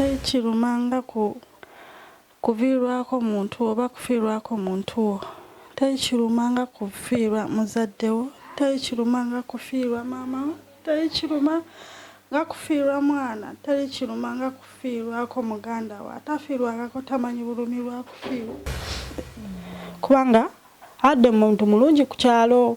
Tekirumanga kuviirwako muntu oba kufiirwako muntu. Tekirumanga kufiirwa muzaddewo. Tekirumanga kufiirwa maama. Tekirumanga kufiirwa mwana. Tekirumanga kufiirwako muganda we. Atafiirwako tamanyi bulumi lwa kufiirwa. Kubanga adde muntu mulungi ku kyalo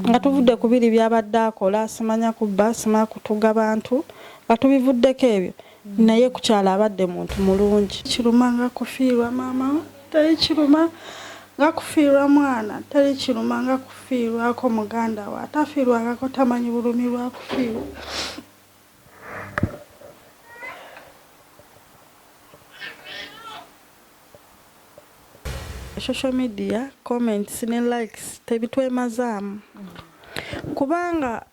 nga tuvudde ku biri byabadde akola, simanya kubba, simanya kutuga bantu, batubivuddeko ebyo. Naye ku kyalo abadde muntu mulungi. Tekirumanga kufiirwa maama. Tekirumanga kufiirwa mwana. Tekirumanga kufiirwako muganda we. Atafiirwako tamanyi bulumi lwa kufiirwa. Social media comments ne likes tebitwemazaamu kubanga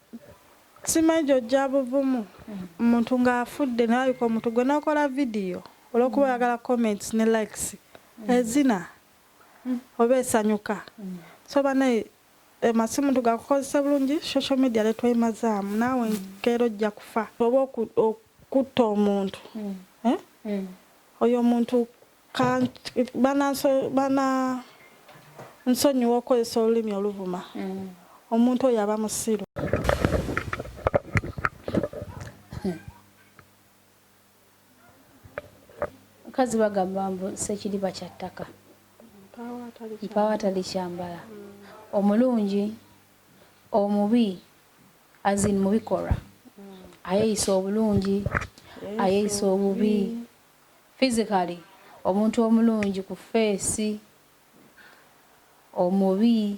NZIJJA buvumu omuntu ng'afudde nayuka omuntu gwe nakola video olw'okuba oyagala comments ne likes ezina oba esanyuka so bane masimu tugakozesa bulungi social media letwemazaamu naawe nkeero ojja kufa oba okutta omuntu oyo omuntu bana nsonyiwa okozesa olulimi oluvuma omuntu oyo aba musiru. Mukazi bagamba mbu sekiriba kya ttaka mpaawo atali kyambala. Omulungi omubi azin mubikolwa ayeyisa obulungi ayeyisa obubi physically. Omuntu omulungi ku face, omubi,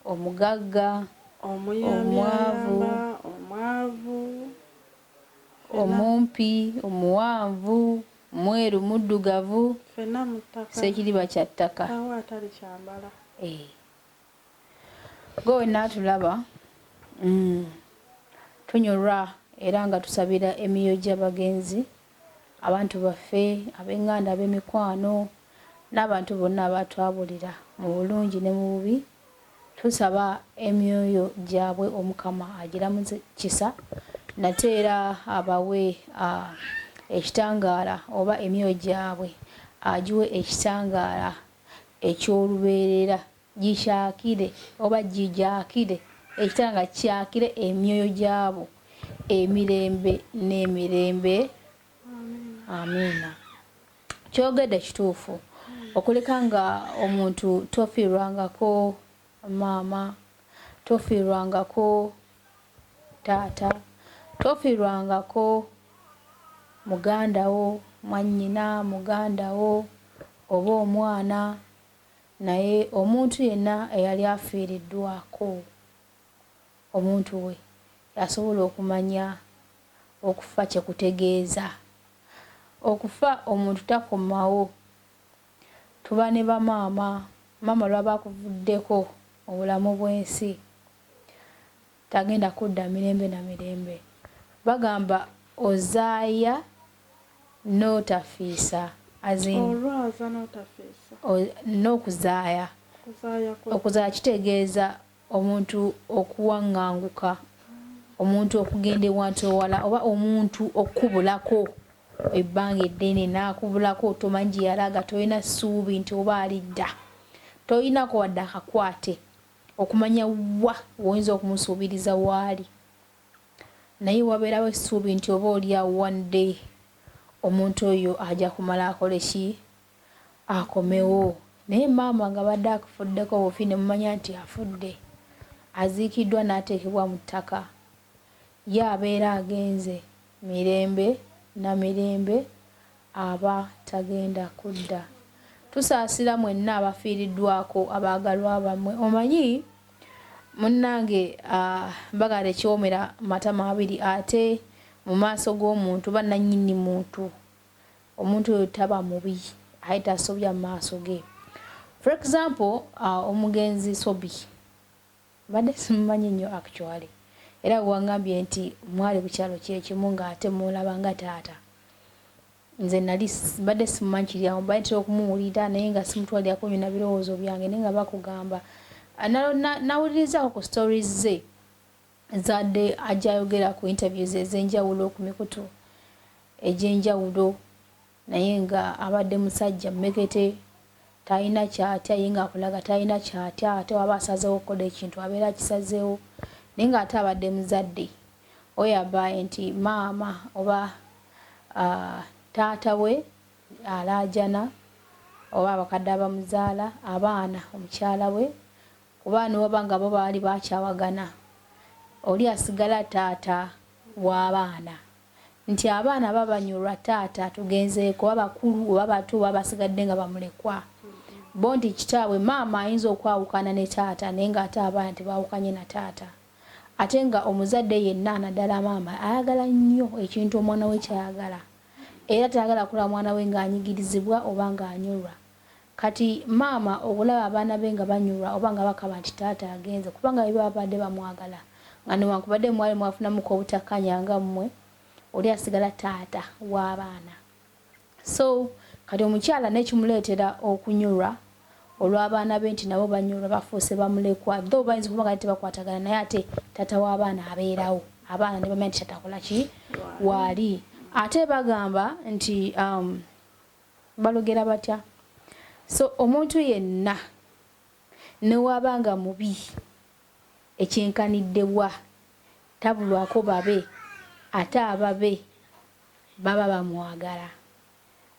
omugagga, omwavu, omumpi, omuwanvu, mweru, muddugavu, sekiriba kya ttaka. Gwe naatulaba tunyolwa era nga tusabira emyoyo gy'abagenzi, abantu baffe, ab'enganda, ab'emikwano, n'abantu bonna abatwabulira mu bulungi ne mu bubi. Tusaba emyoyo gyabwe Omukama agiramuze kisa, nate era abawe ekitangaala oba emyoyo gyabwe agiwe ekitangaala eky'olubeerera, gikyakire oba gijakire ekitangaala kyakire emyoyo gyabo emirembe n'emirembe. Amina. Kyogedde kituufu okuleka nga omuntu tofiirwangako maama, tofiirwangako taata, tofiirwangako muganda wo, mwannyina, muganda wo oba omwana, naye omuntu yenna eyali afiiriddwako omuntu we yasobola okumanya okufa kye kutegeeza. Okufa omuntu takomawo. Tuba ne bamaama, maama lwaba akuvuddeko obulamu bw'ensi tagenda kudda mirembe na mirembe. Bagamba ozaaya n'otafiisa olwaza n'otafiisa n'okuzaaya. Okuzaaya kitegeeza omuntu okuwaŋŋanguka, omuntu okugenda ewantu ewala oba omuntu okubulako ebbanga eddene n'akubulako tomanyi gye yalaga, tolina ssuubi nti oba alidda, tolinako wadde akakwate okumanya wa woyinza okumusuubiriza waali, naye wabeerawo essuubi nti oba oli awo one day omuntu oyo ajja kumala akole ki, akomewo. Naye maama nga badde akufuddeko obufi ne mumanya nti afudde, aziikiddwa n'ateekebwa mu ttaka, ye abeera agenze mirembe na mirembe, aba tagenda kudda. Tusaasira mwenna abafiiriddwako abaagalwa bammwe. Omanyi munnange bagala ekiwomera matama abiri, ate mu maaso g'omuntu bannannyini muntu, omuntu oyo taba mubi aye tasobya mu maaso ge. For example, omugenzi Sobbi badde simumanyi nnyo actually, era wangambye nti mwali ku kyalo kyekimu ng'ate mulaba nga taata. Nze nali badde simumanyi kiri awo, badde okumuwulira naye nga simutwalirako nnyo na birowoozo byange, naye nga bakugamba nawulirizaako ku stories ze zadde ajja ayogera ku interviews ez'enjawulo ku mikutu egy'enjawulo naye nga abadde musajja mmekete talina kyatya ye nga akulaga talina kyatya ate waba asazeewo okukola ekintu abeera akisazeewo naye nga ate abadde muzadde oyo abaye nti maama oba taata we alaajana oba abakadde abamuzaala abaana omukyala we kuba niwaba nga bo baali bakyawagana oli asigala taata w'abaana nti abaana babanyulwa taata tugenzeeko oba bakulu oba bato oba basigadde nga bamulekwa bo nti kitaabwe maama ayinza okwawukana ne taata naye nga ate abaana tebawukanye na taata ate nga omuzadde yenna naddala maama ayagala nnyo ekintu omwana we kyayagala era tayagala kula mwana we ng'anyigirizibwa oba ng'anyulwa kati maama okulaba abaana be nga banyulwa oba nga bakaba nti taata agenze kubanga bwe babadde bamwagala nga newankubadde mwali mwafunamuko obutakkanya nga mmwe oli asigala taata w'abaana so kati omukyala n'ekimuleetera okunyulwa olw'abaana be nti nabo banyulwa bafuuse bamulekwa tho bayinza okuba nga tebakwatagana naye ate taata w'abaana abeerawo abaana ne bamanya nti tatakola ki waali ate bagamba nti balogera batya so omuntu yenna newabanga mubi ekyenkaniddewa tabulwako babe ate ababe baba bamwagala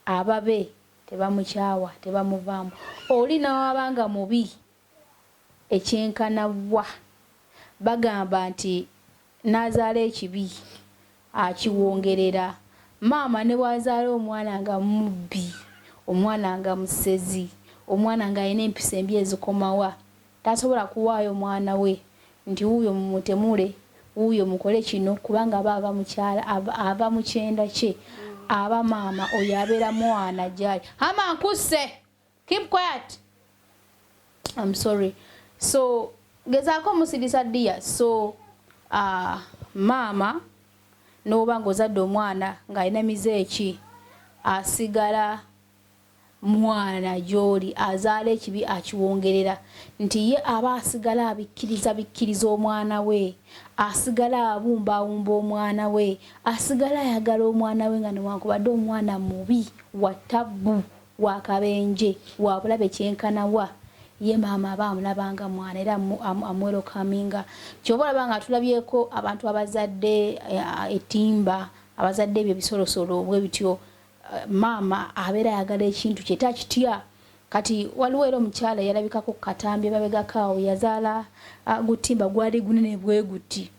ababe tebamukyawa tebamuvaamu oli nawabanga mubi ekyenkanawa bagamba nti nazaala ekibi akiwongerera maama ne bwazaala omwana nga mubbi omwana nga musezi omwana nga ayina empisa embi ezikomawa tasobola kuwaayo mwana we nti wuuyo mumutemule wuuyo mukole kino kubanga aba mukyala aba mukyenda kye aba maama oyo abeera mwana gyali ama nkuse keep quiet I'm sorry so gezaako musirisa ddiya so maama n'oba ng'ozadde omwana ng'alina mizeeki asigala mwana gy'oli azaala ekibi akiwongerera nti ye aba asigala bikkiriza omwana we asigala abumbawumba omwana we asigala ayagala omwana we nga newankubadde omwana mubi wa ttabbu wa kabenje wa bulabe kyenkanawa ye maama aba amulabanga mwana era amwerokaminga kyoba olaba nga tulabyeko abantu abazadde etimba abazadde ebyo bisolosolo bwe bityo maama abeera ayagala ekintu kye takitya kati waliwo era omukyala yalabikako katambi babegakaawo yazaala gutimba gwali gunene bwe guti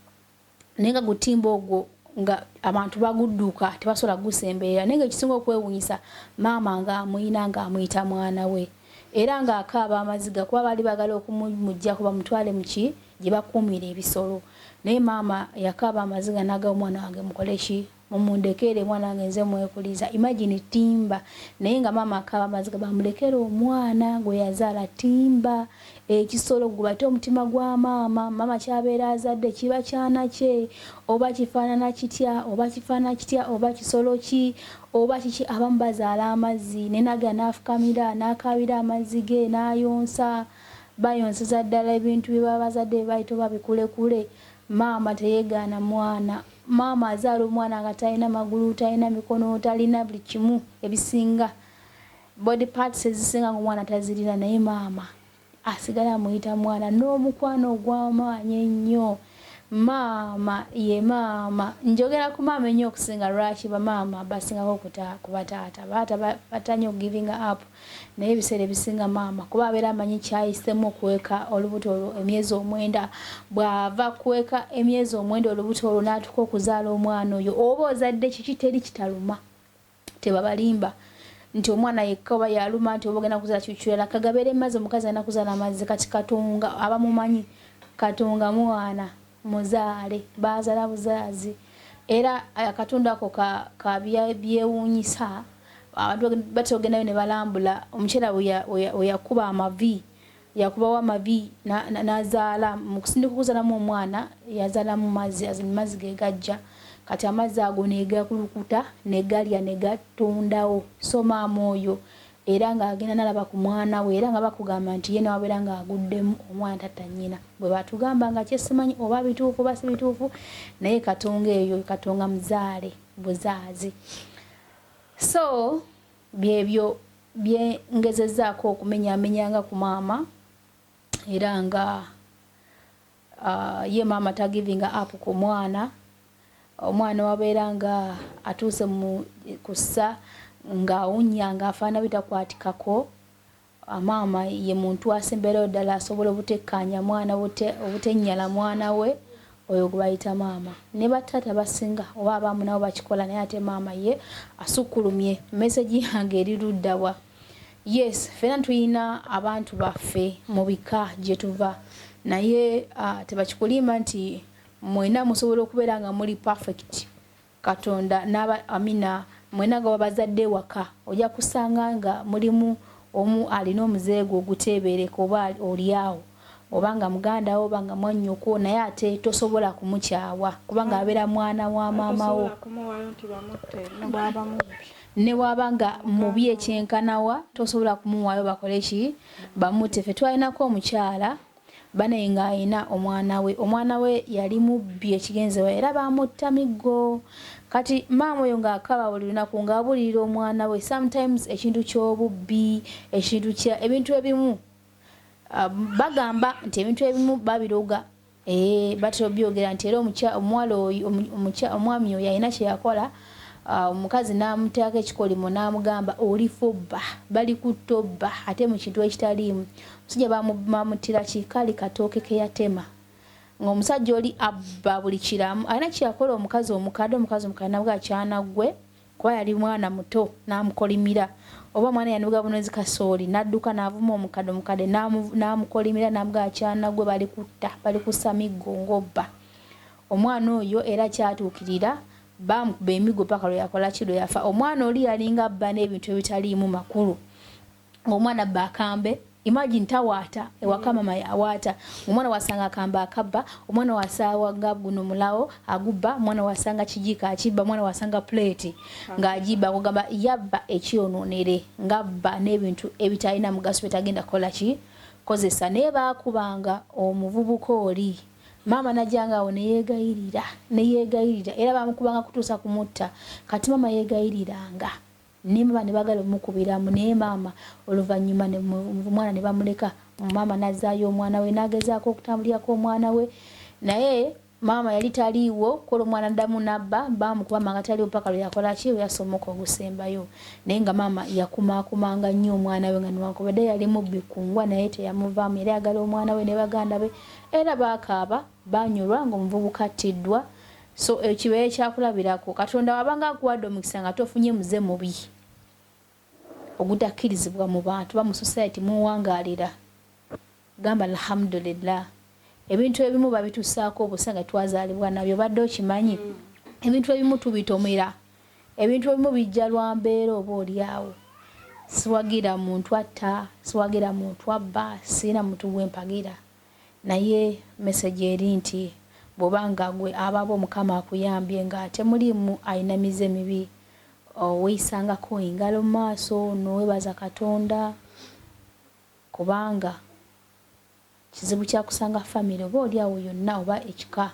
naye nga gutimba ogwo nga abantu bagudduka tebasobola gusemberera naye nga ekisinga okwewuunyisa maama nga amuyina nga amuyita mwana we era nga akaaba amaziga kuba baali bagala okumujja kuba mutwale muki gye bakuumira ebisolo naye maama yakaaba amaziga n'agaba omwana wange mukole ki mumundekere mwana wange nze mwekuliza imagine timba naye nga maama akaaba amaziga bamulekere omwana gwe yazaala timba ekisolo gubate omutima gwa maama kyabeera azadde kiba kyana kye oba kifaanana kitya oba kisolo ki oba kiki abamu bazaala amazzi nenaga n'afukamira n'akaabira amazzi ge n'ayonsa bayonseza ddala ebintu bye baba bazadde bayita oba bikulekule maama teyeegaana mwana maama azaala omwana nga talina magulu talina mikono talina buli kimu ebisinga body parts ezisinga ng'omwana tazirina naye maama asigala amuyita mwana n'omukwano ogw'amaanyi ennyo maama ye maama njogera ku maama ennyo okusinga lwaki bamaama basingako ku bataata batanya giving up naye ebiseera ebisinga maama kuba abeera amanyi kyayisemu okuweka olubuto olwo emyezi 9 bw'ava kuweka emyezi 9 olubuto olwo n'atuka okuzaala omwana oyo oba ozadde kiki teri kitaluma tebabalimba nti omwana yekka oba yaluma nti oba ogenda kuzaala kikyukyulala kagabeera emazzi omukazi alina kuzaala amazzi kati katonga abamumanyi katonga mwana muzaale bazaala buzaazi era akatundu ako ka byewuunyisa abantu batogendayo ne balambula omukyala we yakuba amavi yakubawo amavi n'azaala mu kusindika okuzaalamu omwana yazaalamu mazzi ge gajja kati amazzi ago negakulukuta negalya negatondawo so maama oyo era ng'agenda n'alaba ku mwana we era nga bakugamba nti ye nawabeera ng'aguddemu omwana tatta nnyina bwe batugamba nga kyesimanyi oba bituufu oba si bituufu naye katonga eyo katonga muzaale buzaazi so byebyo byengezezaako okumenyamenyanga ku maama era nga ye maama tagivinga up ku mwana wabeera nga atuuse mu kussa nga awunya nga afaana bitakwatikako. Maama ye muntu asembereyo ddala asobola obutekkaanya mwana obutennyala mwana we, oyo gwe bayita maama. Ne bataata basinga oba abamu nabo bakikola, naye ate maama ye asukkulumye. Message yange eri luddawa? Yes, ffenna tulina abantu baffe mu bika gye tuva, naye tebakikulimba nti mwena musobola okubeera nga muli perfect. Katonda mwena nga wabazadde waka ojja kusanga nga mulimu omu alina omuzeego oguteebereka oba oliawo, obanga muganda wo obanga mwannyoko, naye ate tosobola kumukyawa kubanga abeera mwana wa maama wo. Ne wabanga mubi ekyenkanawa tosobola kumuwaayo bakole ki, bamutte. Ffe twalinako omukyala banaye nga alina omwana we yali mubbi ekigenzewa era bamutta miggo. Kati maama oyo ng'akaba buli lunaku ng'abulirira omwana we, sometimes ekintu ky'obubbi, ebintu ebimu bagamba nti ebintu ebimu babiroga. Batera byogera nti era omuwala oyo omwami oyo alina kye yakola, omukazi n'amuteekako ekikolimo n'amugamba olifobba, bali kutobba ate mu kintu ekitaliimu. Omusajja bamuttira kikaali katooke ke yatema. Ng'omusajja oli abba buli kiramu, alina kyeyakola omukazi omukadde nabwa kyana gwe kuba yali mwana muto n'amukolimira. Oba mwana yanuga bunozi kasooli n'adduka n'avuma omukadde n'amukolimira n'amugamba kyana gwe bali kussa miggo ng'obba. Omwana oyo era kyatuukirira bamukuba emiggo paka lwe yakola ki, lwe yafa. Omwana oli yalinga abba n'ebintu ebitaliimu makulu. Omwana abba akambe, imagine tawaata, ewaka mama yawaata. Omwana wasanga akambe akabba, omwana wasanga guno mulawo agubba, omwana wasanga kijiika akibba, omwana wasanga plate ng'agibba, kugamba yabba ekyonoonere ng'abba n'ebintu ebitalina mugaso bitagenda kola ki kozesa. Naye baakubanga omuvubuka oli. Maama najjanga awo neyeegayirira era bamukubanga kutuusa kumutta. Kati maama yeegayiriranga ne maama ne bagala omukubiramu, naye maama oluvannyuma omwana ne bamuleka. Maama nazzaayo omwana we n'agezaako okutambulirako omwana we, naye maama yali taliiwo. Kola omwana addamu nabba, bamukuba nga taliiwo paka lwe yakola ki, lwe yasomoka ogusembayo. Naye nga maama yakumaakumanga nnyo omwana we nga newankubadde yali mubbi ku ngwa naye teyamuvaamu, yali ayagala omwana we ne baganda be. Era baakaaba banyolwa ng'omuvubuka attiddwa. So ekibeere kyakulabirako. Katonda wabanga akuwadde omukisa nga tofunye muze mubi ogutakkirizibwa mu bantu ba mu society muwangaalira, gamba alhamdulillah. Ebintu ebimu babitusaako obusa nga twazaalibwa nabyo, badde okimanyi. Ebintu ebimu tubitomera, ebintu ebimu bijja lwa mbeera oba oliawo. Siwagira muntu atta, siwagira muntu abba, sirina muntu gwempagira. Naye message eri nti bw'obanga gwe ababa Omukama akuyambye ng'ate mulimu alina mize mibi, weeyisangako engalo mu maaso n'oweebaza Katonda, kubanga kizibu kyakusanga family oba oliawo yonna oba ekika,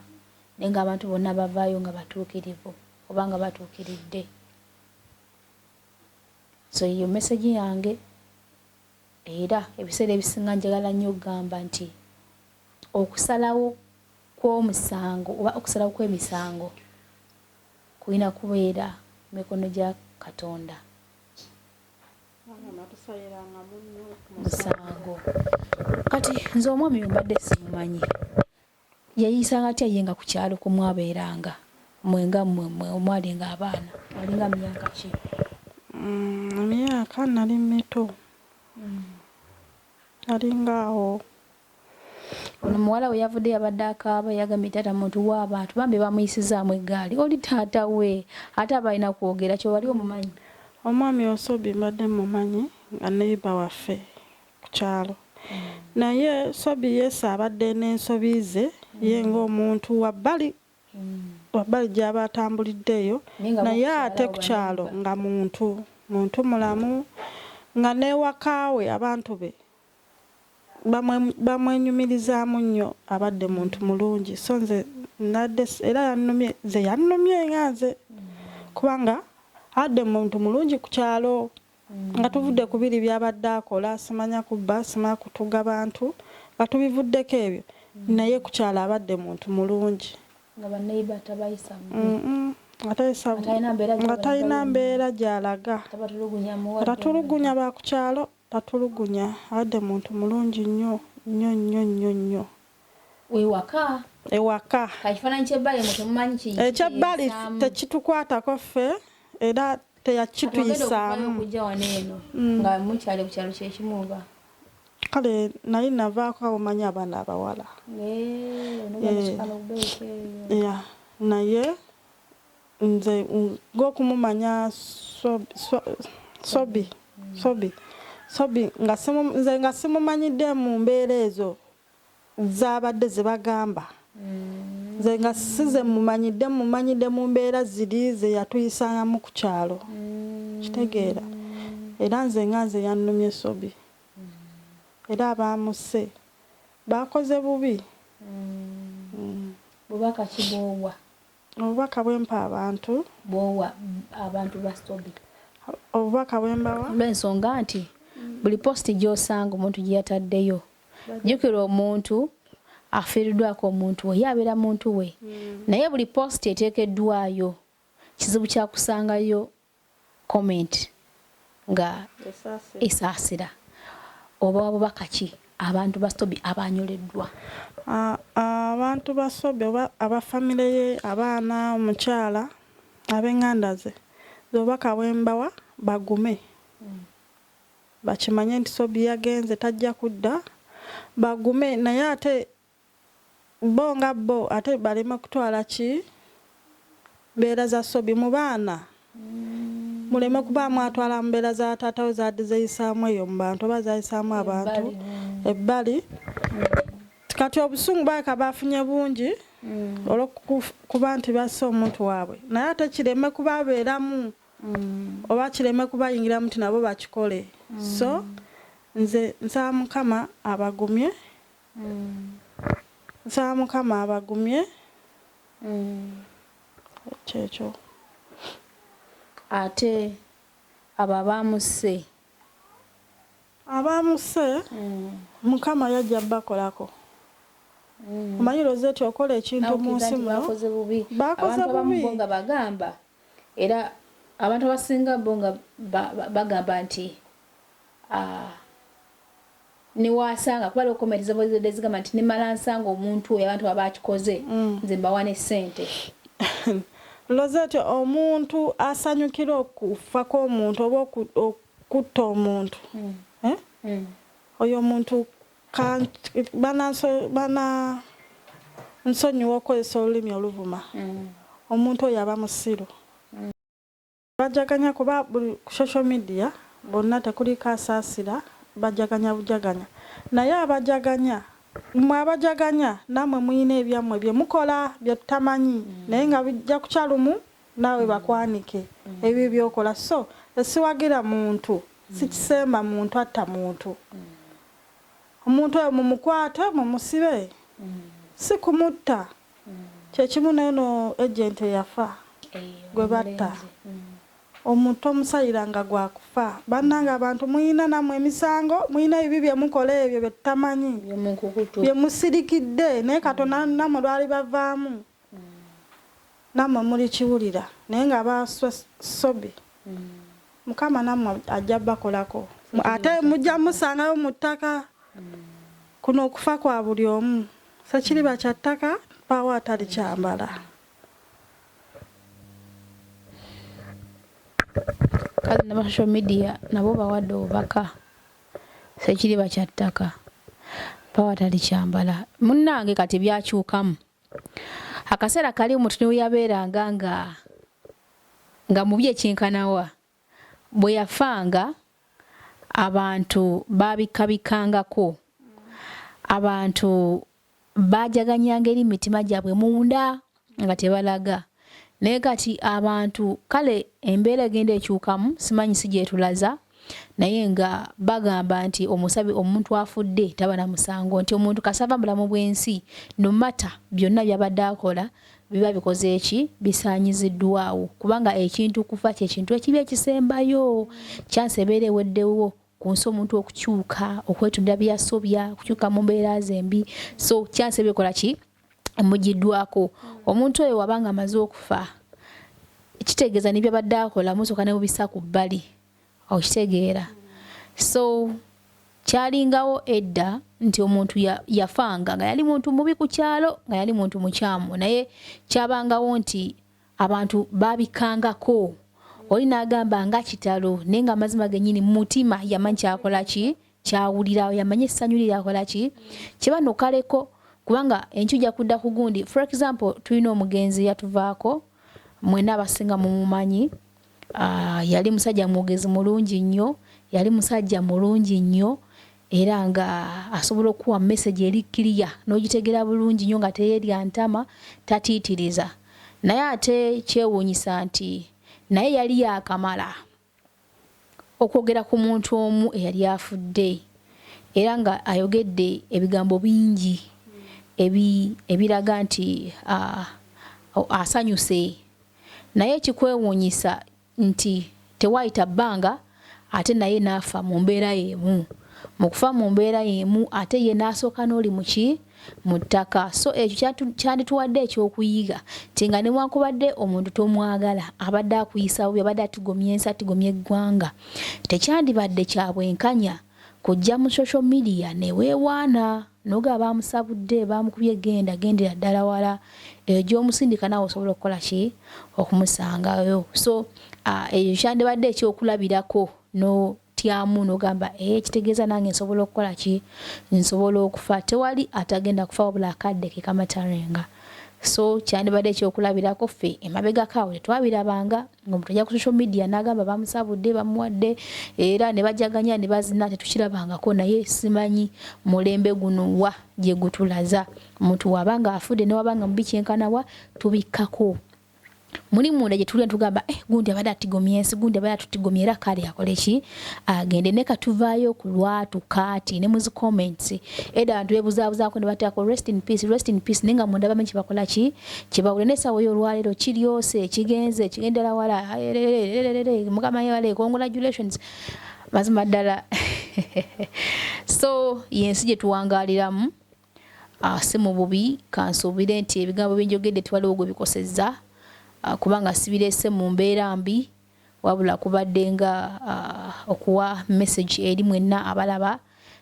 naye ng'abantu bonna bavaayo nga batuukirivu oba nga batuukiridde. So iyo message yange. Era ebiseera ebisinga njagala nnyo okugamba nti okusalawo kw'omusango oba okusalawo kw'emisango kulina kubeera mikono gya Katonda. Musango. Kati nze omwami mbadde simumanyi. Yayisanga atya ye nga ku kyalo ku mwabeeranga mwenga mmwe omwalinga abaana walinga myaka ki? Myaka nali mito. Nalinga awo. Ono muwala we yavudde yabadde akaaba yagambye taata muntu w'abantu bambi bamuyisizaamu eggaali. Oli taata we ate abalina kwogera kyo wali omumanyi? Omwami Sobbi mbadde mumanyi nga neiba waffe ku kyalo. Naye Sobbi Yesu abadde n'ensobi ze ye ng'omuntu wabbali gy'aba atambuliddeyo, naye ate ku kyalo nga muntu mulamu, nga n'ewakaawe abantu be bamwenyumirizaamu nnyo, abadde muntu mulungi. So nze nadde era yannumye nga nze kubanga adde muntu mulungi ku kyalo. nga tuvudde ku biri byabadde akola simanya kubba simanya kutuga bantu nga tubivuddeko ebyo naye kukyala abadde muntu mulungi nga baneiba tabayisa nga talina mbeera gy'alaga tatulugunya bakukyalo tatulugunya abadde muntu mulungi nnyo nnyo nnyo nnyo nnyo ewaka ekifaananyi ky'ebbali mutemumanyi ki ekyebbali tekitukwatako ffe era teyakituyisaamu okujja wano eno nga mukyali ku kyalo kyekimuba kale nali navaako abamanyi abaana abawala naye nze ng'okumumanya Sobbi nga simumanyidde mu mbeera ezo zaabadde ze bagamba nze nga size mumanyidde mu mbeera ziri ze yatuyisangamu ku kyalo kitegeera era nze nga nze yannumye Sobbi era abaamuse bakoze bubi bubaka kiboowa obubaka bwempa abantu bwowa abantu ba Sobbi obubaka bwembawa lw'ensonga nti buli posti gy'osanga omuntu gye yataddeyo jjukira omuntu afiiriddwako omuntu we yabeera muntu we naye buli posti eteekeddwayo kizibu kya kusangayo comment nga esaasira oba bubaka ki abantu ba Sobbi abanyoleddwa abantu ba Sobbi oba abafamire ye abaana omukyala ab'enganda ze obubaka bwembawa bagume bakimanye nti Sobbi yagenze tajja kudda bagume naye ate bo nga bo ate balema kutwala ki mbeera za Sobbi mu baana muleme kuba mwatwala mu mbeera za taata we zadde zeyisaamu eyo mu bantu oba zayisaamu abantu ebbali kati obusungu baaka bafunye bungi olw'okuba nti basse omuntu waabwe naye ate kireme kubabeeramu oba kireme kubayingiramu nti nabo bakikole so nze nsaba Mukama abagumye kyekyo ate abo abaamuse Mukama yajja bakolako omanyi Rozet okola ekintu mu nsi muno bakoze bubi abantu abamu nga bagamba era abantu abasinga bo nga bagamba nti niwasanga kuba lokomereza bozede zigamba nti nimala nsanga omuntu oyo abantu abakikoze nze mbawane ssente Rozet omuntu asanyukira okufa kw'omuntu oba okutta omuntu oyo omuntu bana nsonyiwa okukozesa olulimi oluvuma omuntu oyo aba musiru bajaganya kuba ku social media bonna tekuliko asaasira bajaganya bujaganya naye abajaganya mmwe abajaganya namwe muyina ebyammwe bye mukola bye tutamanyi naye nga bijja ku kyalumu naawe bakwanike ebyo byokola so esiwagira muntu sikisemba muntu atta muntu omuntu oyo mumukwate mumusibe si kumutta kyekimu neno agent yafa gwe batta omuntu omusayiranga gwakufa bannanga abantu muyina namwe emisango muyina ebibi bye mukola ebyo bye tutamanyi bye musirikidde naye Katonda namwe lwali bavaamu namwe muli kiwulira naye nga baswa Sobbi Mukama namwe ajja bakolako ate mujja musangayo mu ttaka kuno okufa kwa buli omu sekiriba kya ttaka paawo atali kyambala kale na social media nabo bawadde obubaka sekiriba kya ttaka paawo atali kyambala munnange kati byakyukamu akaseera kali omuntu niwe yabeeranga nga mu byekinkanawa bwe yafanga abantu babikabikangako abantu bajaganyanga eri mitima gyabwe munda nga tebalaga naye kati abantu kale embeera egenda ekyukamu simanyi si gyetulaza naye nga bagamba nti omuntu afudde taba na musango nti omuntu kasava mulamu bw'ensi no matter byonna byabadde akola biba bikoze eki bisanyiziddwawo kubanga ekintu kufa ky'ekintu ekibi ekisembayo kyansebere weddewo ku nsi omuntu okukyuka okwetunda byasobya okukyuka mu mbeera zembi so kyansebye kola ki mugiddwako omuntu oyo wabanga amaze okufa kitegeeza n'ebyo badde akola musoka ne mubisa ku bbali okitegeera so kyalingawo edda nti omuntu yafanga nga yali muntu mubi ku kyalo nga yali muntu mukyamu naye kyabangawo nti abantu babikangako oli n'agamba nga kitalo naye nga amazima gennyini mu mutima yamanyi kyakola ki kyawulirawo yamanyi essanyu lyakola ki kiba nokaleko kubanga enkyujja kudda ku gundi for example tulina omugenzi yatuvaako mwena abasinga mumumanyi yali musajja mwogezi mulungi nnyo yali musajja mulungi nnyo era nga asobola okuwa message eri clear n'ogitegera bulungi nnyo nga teyerya ntama tatiitiriza naye ate kyewuunyisa nti naye yali yakamala okwogera ku muntu omu eyali afudde era nga ayogedde ebigambo bingi ebiraga nti asanyuse naye kikwewuunyisa nti tewayita bbanga ate naye naafa mu mbeera y'emu mu kufa mu mbeera y'emu ate ye n'asooka n'oli muki mu ttaka so ekyo kyandituwadde ekyokuyiga ti nga newankubadde omuntu tomwagala abadde akuyisawo abadde atugomya ensi atugomya eggwanga tekyandibadde kya bwenkanya kujja mu social media neweewaana noga bamusabudde bamukubye gendera ddala wala eyo gy'omusindika nawe osobola okukola ki okumusangayo so eyo kyandibadde ekyokulabirako n'otyamu n'ogamba kitegeeza nange nsobola okukola ki nsobola okufa tewali atagenda kufa wabula akadde ke kamatarenga so kyandibadde ekyokulabirako ffe emabegako awo tetwabirabanga ng'omuntu ajja ku social media n'agamba bamusabudde bamuwadde era ne bajaganya ne bazina tetukirabangako naye simanyi mulembe guno wa gye gutulaza omuntu wabanga afudde ne wabanga mubi kyenkanawa tubikkako muli munda gye tuli tugamba gundi abadde atigomya ensi gundi abadde atutigomya era kale akole ki agende ne katuvaayo ku lwatu kati ne mu zi comments eda abantu bebuzaabuzaako ne bateekako rest in peace nenga munda bamenyi kibakola ki kibawule n'essaawa y'olwaleero kiryose kigenze kigendera wala mukama yewale congratulations mazima ddala so yensi gye tuwangaaliramu si mu bubi kansuubire nti ebigambo byenjogedde tiwaliwo gwe bikosezza kubanga sibirese mu mbeera mbi wabula kubadde nga okuwa message eri mwenna abalaba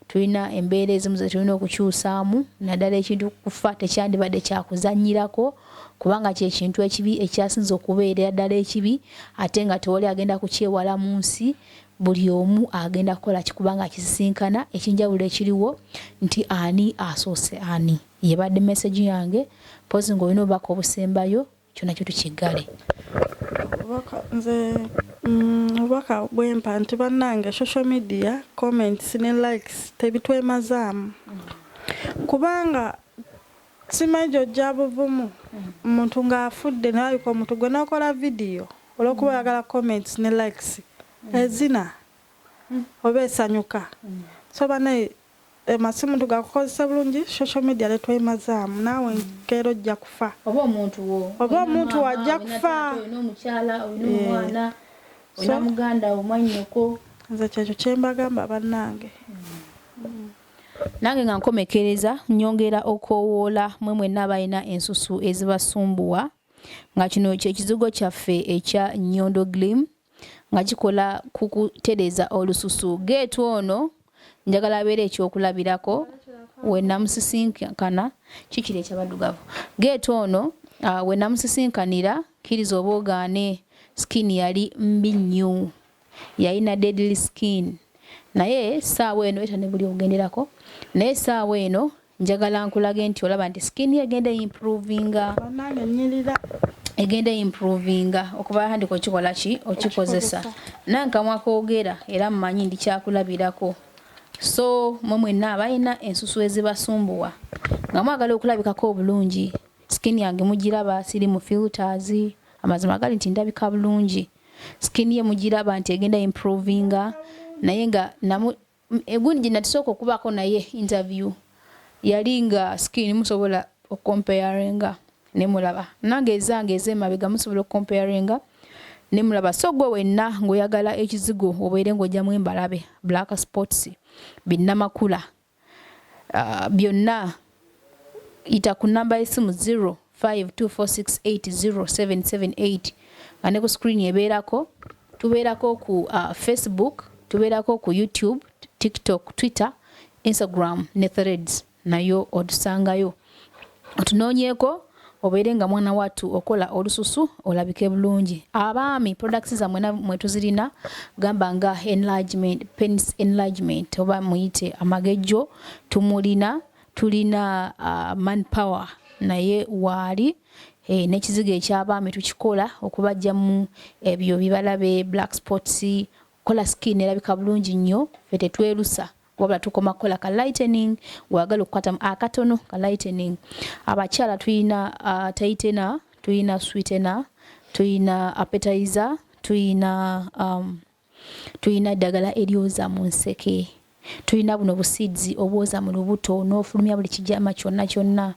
tulina embeera ezimu ze tulina okukyusaamu naddala ekintu kufa tekyandibadde kyakuzannyirako kubanga kyekintu ekibi ekyasinza okubeera ddala ekibi ate nga tewali agenda kukyewala mu nsi buli omu agenda kukola kikubanga kisisinkana ekinjawulo ekiriwo nti ani asoose ani yebadde message yange pozi ng'olina obubaka obusembayo kyona kyo tukigale nze obubaka bwempa nti bannange social media comments ne likes tebitwemazaamu kubanga simanyi gy'ojja buvumu omuntu ng'afudde nalabika omuntu gwe nakola vidiyo olw'okuba oyagala comments ne likes ezina oba esanyuka so bane masimu tugakukozesa bulungi social media letwemazaamu naawe nkeera ojja kufa oba omuntu wajja kufa olina omukyala olina omwana olina muganda omwannyoko nze kyekyo kyembagamba bannange nange nga nkomekereza nyongera okwowoola mwenna abalina ensusu ezibasumbuwa nga kino kyekizigo kyaffe ekya Nyondo Glim nga kikola kukutereza olususu geetu ono njagala abeera ekyokulabirako we namusisinkana kikiri ekyabaddugavu geetu ono we namusisinkanira kkiriza oba ogaane skin yali mbi nnyo yalina deadly skin naye saawa eno eta ne buli ogenderako naye saawa eno njagala nkulage nti olaba nti skin egenda improvinga egenda improvinga okuba handika okikola ki okikozesa nankamwa koogera era mmanyi ndi kyakulabirako so mwenna abalina ensusu ezibasumbuwa nga mwagala okulabikako obulungi skin yange mugiraba siri mu filters amazima gali nti ndabika bulungi skin ye mugiraba nti egenda improvinga naye nga egundi gye natusooka okubako naye interview yali nga skin musobola okukomparinga ne mulaba nange ezange ez'emabega musobola comparinga ne mulaba so gwe wenna ng'oyagala ekizigo obeere ng'ojjamu embalabe black spots binnamakula byonna ita ku namba y'essimu 0524680778 nga ne ku screen ebeerako tubeerako ku Facebook tubeerako ku YouTube TikTok Twitter Instagram ne Threads nayo otusangayo otunoonyeeko obeere nga mwana wattu okola olususu olabike bulungi abaami products zammwe mwe tuzirina gamba nga enlargement penis enlargement oba muyite amagejjo tulina manpower naye waali n'ekizigo eky'abaami tukikola okubajjamu ebyo bibalabe black spots kola skin erabika bulungi nnyo ffe tetwerusa wabula tukoma kola ka lightening wagala okukwata akatono ka lightening abakyala tuyina tightener tuyina sweetener tuyina appetizer tuyina eddagala eryoza mu nseke tuyina buno busids obwoza mu lubuto n'ofulumya buli kijama kyonna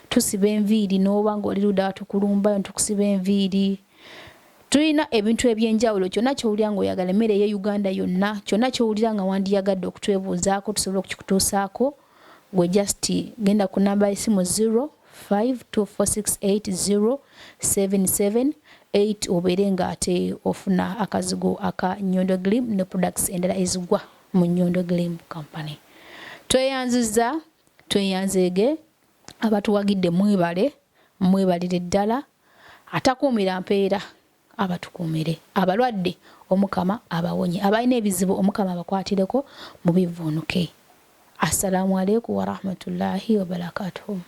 tusiba enviiri n'oba ng'oli ludda watukulumbayo tukusiba enviiri tulina ebintu ebyenjawulo kyonna kyowulira ng'oyagala emmere y'Uganda yonna kyonna kyowulira nga wandiyagadde okutwebuuzaako tusobola okukikutuusaako gwe just genda ku namba y'essimu 0524680778 obeere ng'ate ofuna akazigo aka Nyondo Glim ne products endala ezigwa mu Nyondo Glim Company. Tweyanziza tweyanzeege abatuwagidde mwebalire ddala atakuumira mpeera abatukuumire abalwadde omukama abawonye abalina ebizibu omukama abakwatireko mu bivvuunuke. Assalamu alaikum wa rahmatullahi wa barakatuh.